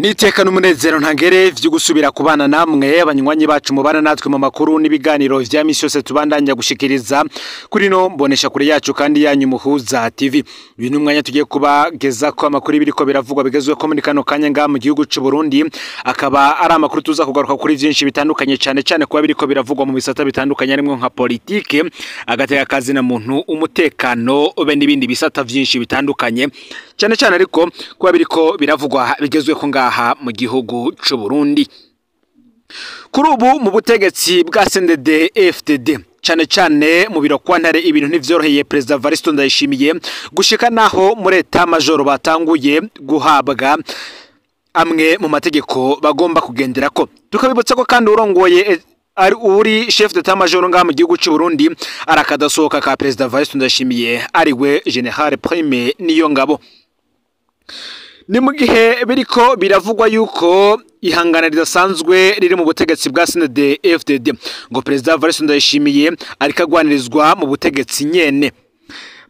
Niteka n'umunezero ntangere vyo gusubira kubana namwe abanywanyi bacu mubana natwe mu makuru n'ibiganiro vya misi yose tubandanya gushikiriza kuri no mbonesha kure yacu kandi yanyu muhuza TV. Ibintu mwanya tugiye kubageza ko amakuru biriko biravugwa bigezwe ko muri kano kanya nga mu gihugu c'u Burundi, akaba ari amakuru tuza kugaruka kuri vyinshi bitandukanye cyane kuba biriko biravugwa mu bisata bitandukanye arimwe nka politike, agateka kazi na muntu, umutekano be n'ibindi bisata vyinshi bitandukanye cyane ariko kuba biriko biravugwa bigezwe ko ngaha mu gihugu c'u Burundi. Kuri ubu mu butegetsi bwa CNDD FDD cyane mu biro kwa ntare ibintu ntivyoroheye President Evaristo Ndayishimiye gushika naho muri Etat Major batanguye guhabwa amwe mu mategeko bagomba kugenderako. Tukabibutsa ko kandi urongoye ari uri chef d'Etat Major ngaha mu gihugu c'u Burundi arakadasohoka ka President Evaristo Ndayishimiye ariwe General Prime Niyongabo. Ni mu gihe biriko biravugwa yuko ihangana ridasanzwe riri mu butegetsi bwa CNDD FDD ngo President Evaristo Ndayishimiye ariko agwanirizwa mu butegetsi nyene.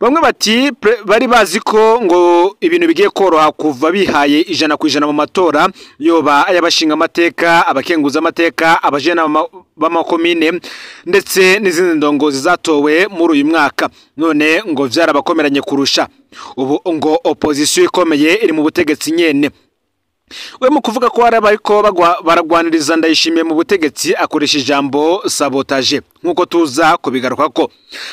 Bamwe bati bari bazi ko ngo ibintu bigiye koroha kuva bihaye 100% mu matora yoba ayabashinga amateka, abakenguza amateka, abajena b'amakomine ndetse n'izindi ndongozi zatowe muri uyu mwaka. None ngo vyarabakomeranye kurusha. Ubu ngo opposition ikomeye iri mu butegetsi nyene. We mu kuvuga ko arabayiko baragwaniriza Ndayishimiye mu butegetsi akoresha ijambo sabotage nkuko tuza kubigaruka ko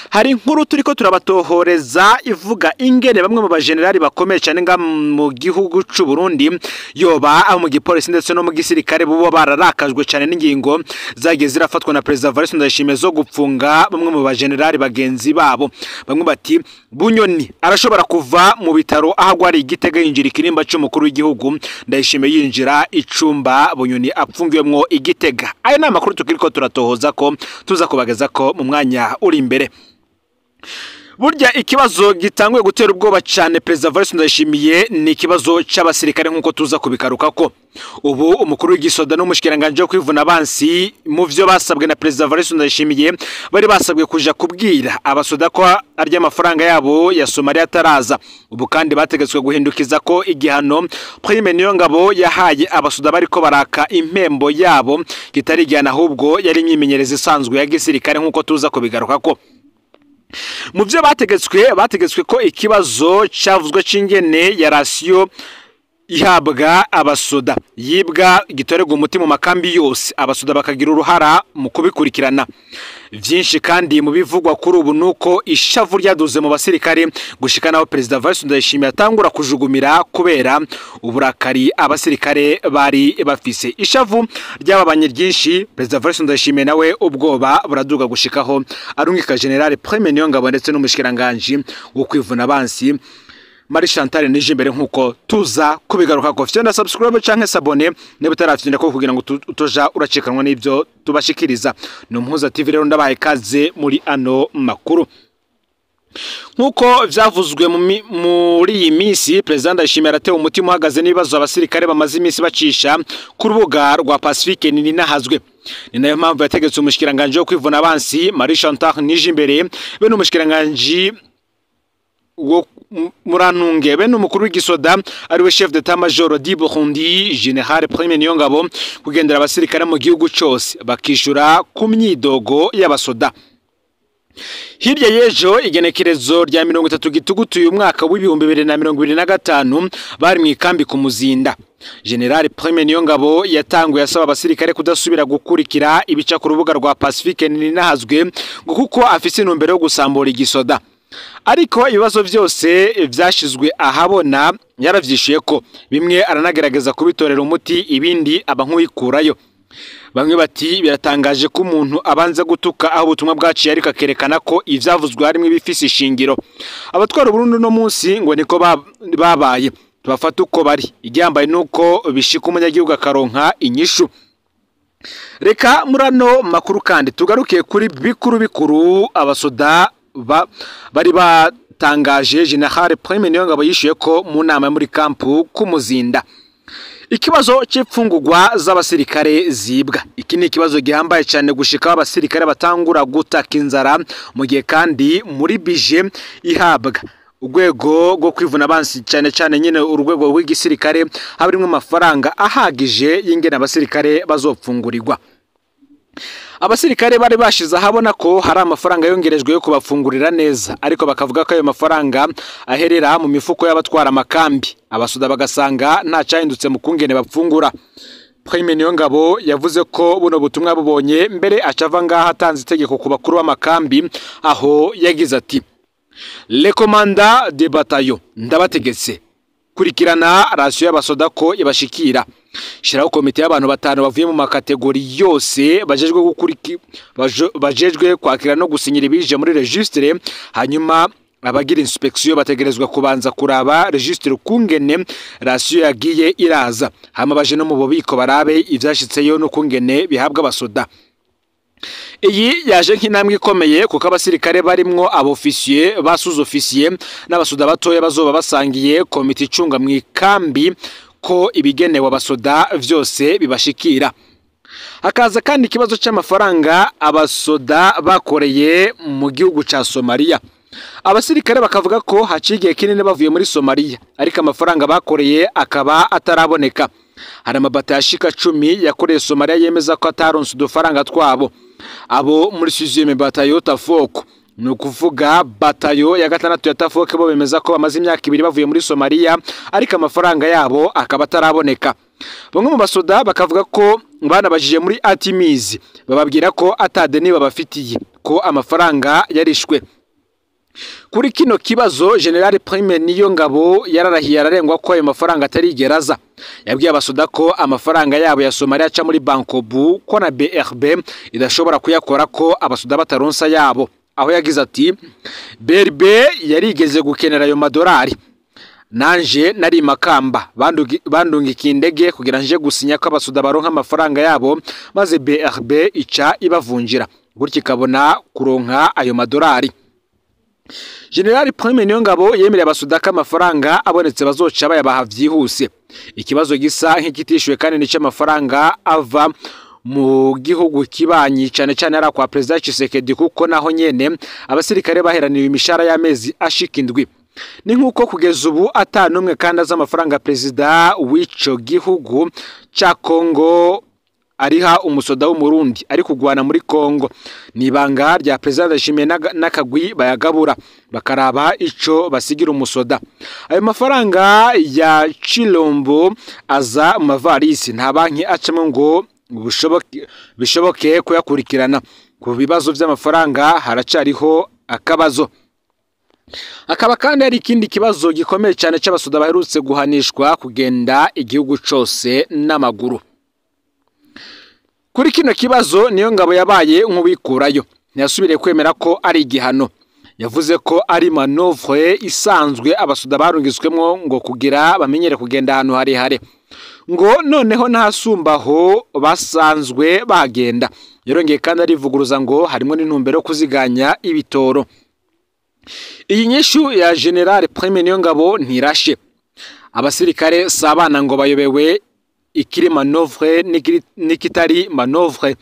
hari inkuru turiko turabatohoreza ivuga ingene bamwe mu bagenerali bakomeye cyane nga mu gihugu c'u Burundi yoba aho mu gipolisi ndetse no mu gisirikare bubo bararakajwe cyane n'ingingo zagiye zirafatwa na President Evaristo Ndayishimiye zo gupfunga bamwe mu bagenerali bagenzi babo. Bamwe bati Bunyoni arashobora kuva mu bitaro aho gwari Igitega yinjira ikirimba c'umukuru w'igihugu, Ndayishimiye yinjira icumba Bunyoni apfungiwemwo Igitega. Ayo ni amakuru tukiriko turatohoza ko tuza kubageza ko mu mwanya uri imbere. Burya ikibazo gitangwe gutera ubwoba cyane President Evaristo Ndayishimiye ni ikibazo c'abasirikare nkuko tuza kubikaruka ko ubu umukuru w'igisoda n'umushikiranganje wo kwivuna abansi mu vyo basabwe na President Evaristo Ndayishimiye bari basabwe kuja kubwira abasoda ko arya amafaranga yabo ya Somalia ataraza. Ubu kandi bategetswe guhindukiza ko igihano Prime Niyongabo yahaye abasoda bariko baraka impembo yabo kitari igihano ahubwo yari imyimenyereza isanzwe ya gisirikare nkuko tuza kubigaruka ko. Mu byo bategetswe ko ikibazo cyavuzwe c'ingene ya ratio ihabwa abasoda yibwa gitorego umutima mu makambi yose abasoda bakagira uruhara mu kubikurikirana. Vyinshi kandi mu bivugwa kuri ubu nuko ishavu ryaduze mu basirikare gushika naho President Evaristo Ndayishimiye atangura kujugumira kubera uburakari abasirikare bari bafise. Ishavu ryababanye ryinshi, President Evaristo Ndayishimiye nawe ubwoba buraduga gushikaho arungika General Prime Niyongabo ndetse n'umushikiranganje wo kwivuna abansi Marie Chantal Nijimbere nkuko tuza kubigaruka ko. Fyonda subscribe canke s'abone ne butarafyinda ko kugira ngo utoja uracikanwa n'ivyo tubashikiriza. No Muhuza TV rero ndabaye kaze muri ano makuru. Nkuko vyavuzwe muri iyi misi President Ndayishimiye aratewe umutima uhagaze n'ibibazo abasirikare bamaze imisi bacisha ku rubuga rwa Pacifique nini nahazwe. Ni nayo mpamvu yategetse umushikiranganje wo kwivuna abansi Marie Chantal Nijimbere be n'umushikiranganje wo Murantunge be n'umukuru w'igisoda ariwe chef d'Etat Major di Burundi General Prime Niyongabo kugendera abasirikare mu gihugu cyose bakishura ku myidogo y'abasoda. Hirya yejo igenekerezo rya 30 gitugutu uyu mwaka w'ibihumbi 2025 bari mu ikambi ku Muzinda. General Prime Niyongabo yatanguye asaba abasirikare kudasubira gukurikira ibica ku rubuga rwa Pacifique nini nahazwe ngo kuko afise intumbero yo gusambura igisoda. Ariko ibibazo byose vyashizwe ahabona yaravyishuye ko bimwe aranagerageza kubitorera umuti ibindi aba nk'uyikurayo. Bamwe bati biratangaje ko umuntu abanza gutuka aho ubutumwa bwaciye ariko akerekana ko ivyavuzwe harimo ibifise ishingiro. Abatwara Burundi no munsi ngo niko babaye tubafata uko bari igyambaye nuko bishika umunyagihugu akaronka inyishu. Reka murano makuru kandi tugarukiye kuri bikuru abasoda bari batangaje General Prime Niyongabo yishuye ko mu nama muri kampu ku Muzinda. Ikibazo c'ipfungurwa z'abasirikare zibwa. Iki ni ikibazo gihambaye cyane gushika abasirikare batangura gutaka inzara mu gihe kandi muri bije ihabwa urwego rwo kwivuna abansi cyane cyane nyine urwego rw'igisirikare harimwe amafaranga ahagije y'ingene abasirikare bazopfungurirwa. Abasirikare bari bashize ahabona ko hari amafaranga yongerejwe yo kubafungurira neza, ariko bakavuga ko ayo mafaranga aherera mu mifuko y'abatwara amakambi. Abasuda bagasanga nta cyahindutse mu kungene bapfungura. Prime Niyongabo yavuze ko buno butumwa bubonye mbere acava ngaha atanze itegeko ku bakuru b'amakambi, aho yagize ati: "Le commandant de bataillon ndabategetse kurikirana ratio y'abasoda ko ibashikira. Shiraho komite y'abantu batanu bavuye mu makategori yose bajejwe kwakira no gusinyira ibije muri registre, hanyuma abagira inspection bategerezwa kubanza kuraba registre kungene ratio yagiye iraza, hama baje no mu bubiko barabe ivyashitseyo no kungene bihabwa abasoda." Iyi yaje nk'intambwe ikomeye kuko abasirikare barimwo abofisiye basuzofisiye n'abasoda batoya bazoba basangiye komite icunga mu ikambi ko ibigenewe abasoda vyose bibashikira. Hakaza kandi ikibazo cy'amafaranga abasoda bakoreye mu gihugu ca Somalia. Abasirikare bakavuga ko hacigiye kinene bavuye muri Somalia, ariko amafaranga bakoreye akaba ataraboneka. Hari amabata yashika 10 yakoreye Somalia yemeza ko ataronse udufaranga twabo. Abo muri 6e batayo Tafoko, ni ukuvuga batayo ya 6 ya Tafoko, bo bemeza ko bamaze imyaka 2 bavuye muri Somalia, ariko amafaranga yabo akaba ataraboneka. Bamwe mu basoda bakavuga ko banabajije muri Atimizi, bababwira ko atadeni babafitiye, ko amafaranga yarishwe. Kuri kino kibazo General Prime Niyongabo yararahiye ararengwa ko ayo mafaranga atarigeraza. Yabwiye abasoda ko amafaranga yabo ya Somalia aca muri Bankobu ko na BRB idashobora kuyakora, ko abasoda bataronsa yabo. Aho yagize ati: "BRB yarigeze gukenera ayo madolari. Nanje nari Makamba bandunga ikindege kugira nje gusinya ko abasoda baronka amafaranga yabo, maze BRB ica ibavunjira, gutyo ikabona kuronka ayo madolari." General Prime Niyongabo yemereye abasoda ko amafaranga abonetse bazoca bayabaha vyihuse. Ikibazo gisa nk'ikitishwe kandi nico amafaranga ava mu gihugu kibanyi cyane cyane ara kwa President Tshisekedi, kuko naho nyene abasirikare baheraniwe imishara y'amezi ashika 7. Ni nkuko kugeza ubu atanumwe kandi aza amafaranga President w'ico gihugu ca Kongo ariha umusoda w'umurundi ari kugwana muri Kongo. Nibanga rya President Ndayishimiye n'akagwi bayagabura bakaraba ico basigira umusoda. Ayo mafaranga ya Chilombo aza mu mavarisi, nta banki acamo ngo bishoboke kuyakurikirana. Ku bibazo by'amafaranga haracariho akabazo. Akaba kandi ari ikindi kibazo gikomeye cyane cy'abasoda baherutse guhanishwa kugenda igihugu cose n'amaguru. Kuri kino kibazo Niyongabo yabaye nk'ubikurayo, ntiyasubiriye kwemera ko ari igihano. Yavuze ko ari manovre isanzwe abasoda barungitswemo ngo kugira bamenyere kugenda ahantu harehare, ngo noneho ntasumbaho basanzwe bagenda. Yarongeye kandi arivuguruza ngo harimo n'intumbero yo kuziganya ibitoro. Iyi nyishu ya General Prime Niyongabo ntirashe. Abasirikare sabana ngo bayobewe ikiri manovre nikitari manovre,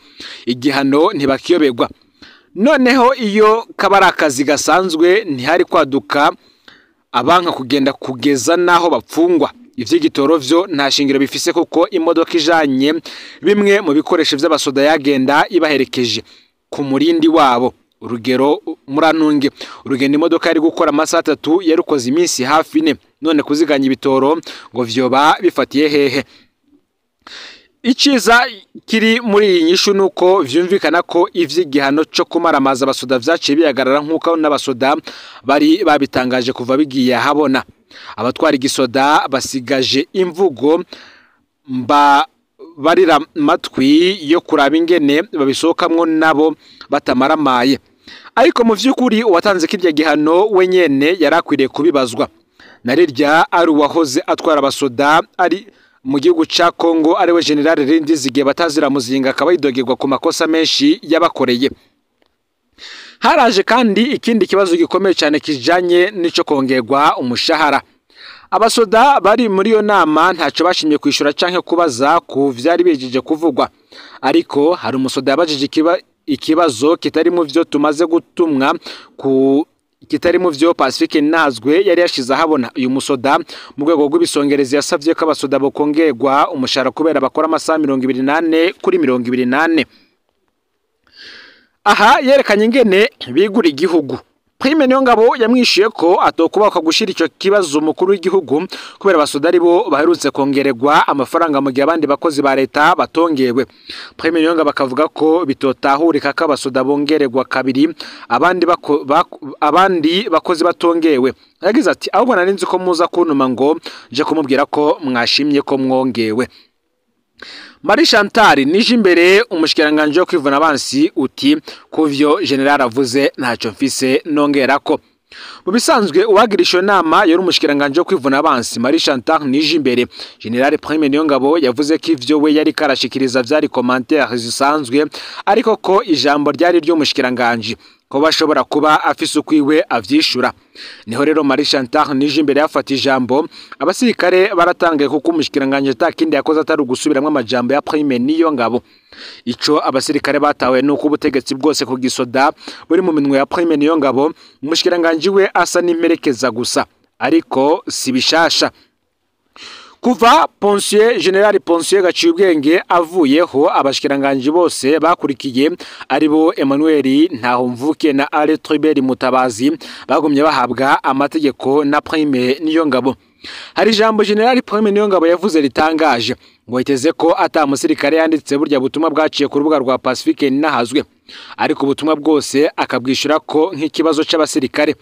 igihano ntibakiyobegwa. Noneho iyo kabara akazi gasanzwe ntihari kwaduka abanka kugenda kugeza naho bapfungwa. Ivy'igitoro vyo nta shingiro bifise, kuko imodoka ijanye bimwe mu bikoresho by'abasoda yagenda ibaherekeje ku murindi wabo. Urugero Muranunge, urugendo imodoka yari gukora amasaha 3 yarukoze iminsi hafi 4. None kuziganya ibitoro ngo vyoba bifatiye hehe? Ikiza kiri muri iyi nyishu nuko vyumvikana ko ivy'igihano cyo kumaramaza abasoda vyaciye biyagarara nk'uko n'abasoda bari babitangaje kuva bigiye habona. Abatwara igisoda basigaje imvugo barira matwi yo kuraba ingene babisokamwo nabo batamaramaye. Ariko mu vy'ukuri uwatanze kirya gihano wenyene yarakwiriye kubibazwa. Narirya ari uwahoze atwara abasoda ari mu gihugu ca Kongo, ariwe General Rindizige batazira muzinga, akaba yidogerwa ku makosa menshi yabakoreye. Haraje kandi ikindi kibazo gikomeye cyane kijanye n'ico kongerwa umushahara. Abasoda bari muri yo nama ntaco bashimye kwishura canke kubaza ku vyari bijije kuvugwa, ariko hari umusoda yabajije ikibazo kitari mu vyo tumaze gutumwa ku kitari mu vyo Pacifique Ninahazwe yari yashize ahabona. Uyu musoda mu rwego rw'ibisongerezi yasavye ko abasoda bokongerwa umushahara kubera bakora amasaha 28 kuri 28. Aha yerekanye ingene bigura igihugu. Prime Niyongabo yamwishuye ko atokubaka gushira ico kibazo umukuru w'igihugu kubera abasoda ari bo baherutse kongererwa amafaranga mu gihe abandi bakozi ba leta batongewe. Prime Niyongabo akavuga ko bitotahurika ko abasoda bongererwa kabiri abandi bakozi batongewe. Yagize ati ahubwo narinzi ko muza kuntuma ngo je kumubwira ko mwashimye ko mwongewe. Marie Chantal nije imbere umushikiranganje wo kwivuna abansi uti kuvyo general avuze ntacyo mfise nongerako. Mu bisanzwe uwagirisho nama yari umushikiranganje wo kwivuna abansi Marie Chantal nije imbere. General Prime Niyongabo yavuze ko ivyo we yari karashikiriza vyari commentaire zisanzwe ariko ko ijambo ryari ryo umushikiranganje ko bashobora kuba afise ukwiwe avyishura. Niho rero Marie Chantal nije imbere yafata ijambo abasirikare baratangaye kuko umushikiranganje takindi yakoze atari gusubiramwe amajambo ya Prime Niyongabo. Ico abasirikare batawe nuko ubutegetsi bwose ku gisoda buri mu minwe ya Prime Niyongabo, umushikiranganje we asa n'imperekeza gusa ariko si bishasha. Kuva General Ponsier Gacibwenge avuyeho abashikiranganje bose bakurikiye aribo Emmanuel Ntahomvuke na Ale Tribert Mutabazi bagumye bahabwa amategeko na Prime Niyongabo. Hari jambo General Prime Niyongabo yavuze ritangaje ngo yiteze ko atamusirikare yanditse burya butumwa bwaciye ku rubuga rwa Pacifique Ninahazwe ariko ubutumwa bwose akabwishura ko nk'ikibazo c'abasirikare.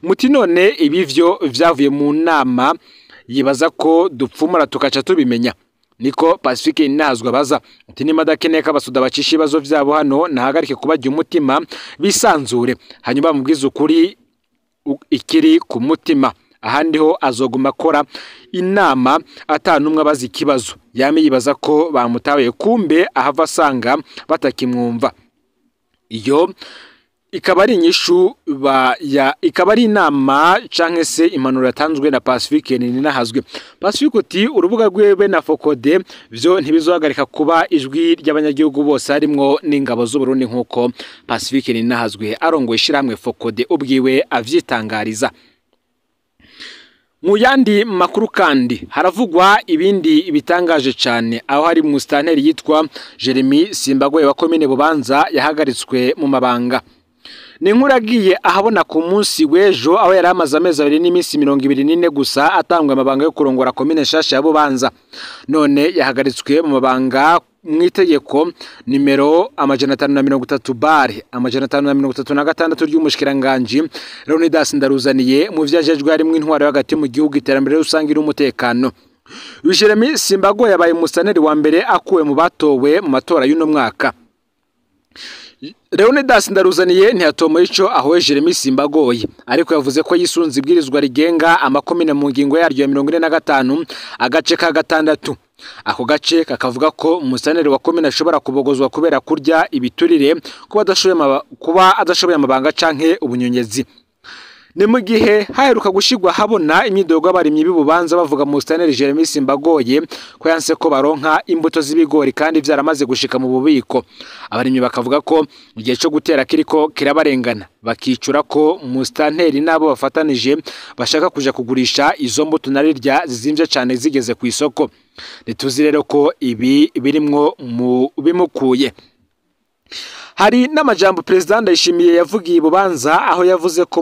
Muti none ibivyo vyavuye mu nama yibaza ko dupfumura tukaca tubimenya. Niko Pacifique Ninahazwe baza ati nima dakeneye ko abasoda bacisha ibibazo vyabo hano nahagarike kubajya umutima bisanzure hanyuma mubwiza ukuri ikiri ku mutima. Ahandi ho azoguma akora inama atanumwe abaza ikibazo yame yibaza ko bamutabaye kumbe ahava asanga batakimwumva. Iyo ikaba ari inyishu ikaba ari inama canke se impanuro yatanzwe na Pacifique Ninahazwe. Pacifique uti urubuga rwebe na Focode vyo ntibizohagarika kuba ijwi ry'abanyagihugu bose harimwo n'ingabo z'u Burundi nkuko Pacifique Ninahazwe arongoye ishiramwe Focode ubwiwe avyitangariza. Mu yandi makuru kandi haravugwa ibindi bitangaje cyane aho hari musitanteri yitwa Jeremy Simbagoye wa komine Bubanza yahagaritswe mu mabanga. Ni inkuru yagiye ahabona ku munsi w'ejo aho yari amaze amezi 2 n'iminsi 24 gusa atangwa amabanga yo kurongora komine nshasha ya Bubanza. None yahagaritswe mu mabanga mwitegeko nimero 530 bare 536 ry'umushikiranganje Leonidas Ndaruzaniye mu vyajejwe harimo intwaro hagati mu gihugu iterambere rusangira umutekano. Jeremy Simbagoye yabaye musitanteri wa mbere akuwe mu batowe mu matora y'uno mwaka. Leonidas Ndaruzaniye ntiyatomoye ico aho Jeremy Simbagoye ariko yavuze ko yisunze ibwirizwa rigenga amakomine mu ngingo yaryo ya 45 agace ka 6. Ako gace kakavuga ko umusaneri wa komine ashobora kubogozwa kubera kurya ibiturire kuba adashoboye amabanga canke ubunyonyezi. Ni mu gihe haheruka gushigwa habona imyidogo y'abarimyi b'Ububanza bavuga mu musaneri Jeremy Simbagoye ko yanse ko baronka imbuto z'ibigori kandi vyaramaze gushika mu bubiko. Abarimyi bakavuga ko igihe cyo gutera kiriko kirabarengana bakicura ko mustaneri nabo bafatanije bashaka kuja kugurisha izo mbuto narirya zizimvye cyane zigeze ku isoko. Nituzi rero ko ibi birimwo mu bimukuye. Hari n'amajambo President Ndayishimiye yavugiye Bubanza aho yavuze ko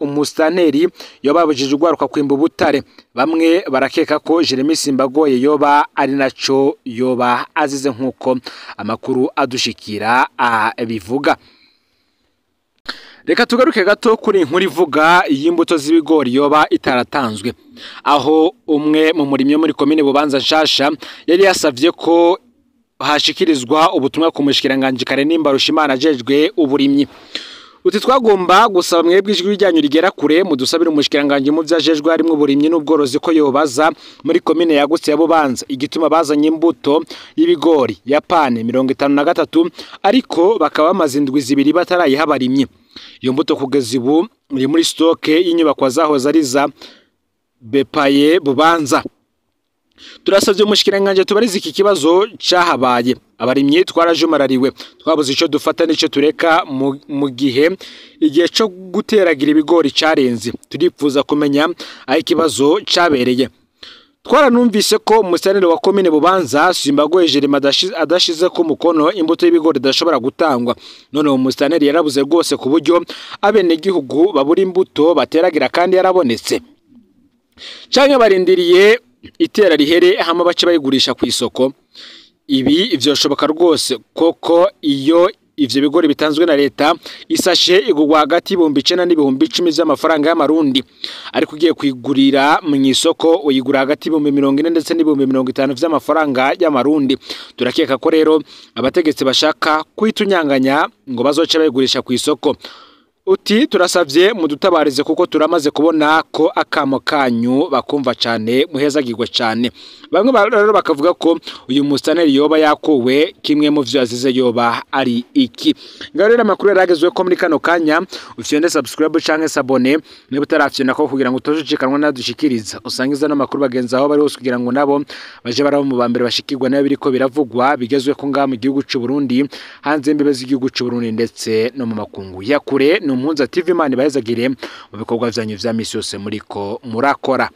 umustaneri yobabujije ugwaruka kwimba Butare. Bamwe barakeka ko Jeremy Simbagoye yoba ari naco yoba azize nkuko amakuru adushikira bivuga. Reka tugaruke gato kuri inkuru ivuga y'imbuto z'ibigori yoba itaratanzwe. Aho umwe mu murimyi muri komine Bubanza nshasha yari yasavye ko hashikirizwa ubutumwa ku mushikiranganje Karenimba Rushimana ajejwe uburimyi. Uti twagomba gusaba mwebwe ijwi ryanyu rigera kure mu dusabira umushikiranganje mu vyajejwe harimo uburimyi n'ubworozi ko yobaza muri komine yagutse ya Bubanza igituma bazanye imbuto y'ibigori ya pane 53 ariko bakaba bamaze indwi zibiri batarayiha abarimyi. Iyo mbuto kugeza ubu iri muri stoke y'inyubako zaho zariza Bepaye Bubanza. turasabye umushikiranganje tubariza iki kibazo cyahabaye abarimye twarajumarariwe twabuze ico dufata n'ico tureka mu gihe cyo guteragira ibigori carenze turipfuza kumenya aho ikibazo cabereye. Twaranumvise ko umusanire wa komine Bubanza Simbago Jerema adashize ko mukono imbuto y'ibigori dashobora gutangwa none uwo musanire yarabuze rwose ku buryo abene gihugu babura imbuto bateragira kandi yarabonetse canke barindiriye itera rihere hama bace bayigurisha ku isoko. Ibi ivyoshoboka rwose koko iyo ivyo bigori bitanzwe na leta isashe igugwa hagati y'ibihumbi 9 n'ibihumbi 10 by'amafaranga y'amarundi ariko ugiye kwigurira mu isoko uyigura hagati y'ibihumbi 40 ndetse n'ibihumbi 50 by'amafaranga y'amarundi. Turakeka ko rero abategetsi bashaka kwitunyanganya ngo bazoce bayigurisha ku isoko. Uti turasavye mudutabarize kuko turamaze kubona ko akamo kanyu bakumva cyane muhezagirwe cyane. Bamwe rero bakavuga ko uyu musaneri yoba yakuwe kimwe mu vyo azize yoba ari iki. Ngaho rero amakuru yaragezwe ko muri kano kanya ufyende subscribe canke sabone niba utarafyena ko kugira ngo utojikanwa nadushikiriza usangiza no makuru bagenza aho bari hose kugira ngo nabo baje barabo mu bambere bashikirwa nayo biriko biravugwa bigezwe ko ngaha mu gihugu cy'u Burundi hanze imbibe z'igihugu cy'u Burundi ndetse no mu makungu ya kure. Mpunza TV Imana ibahezagire mu bikorwa byanyu vya misi yose muriko murakora.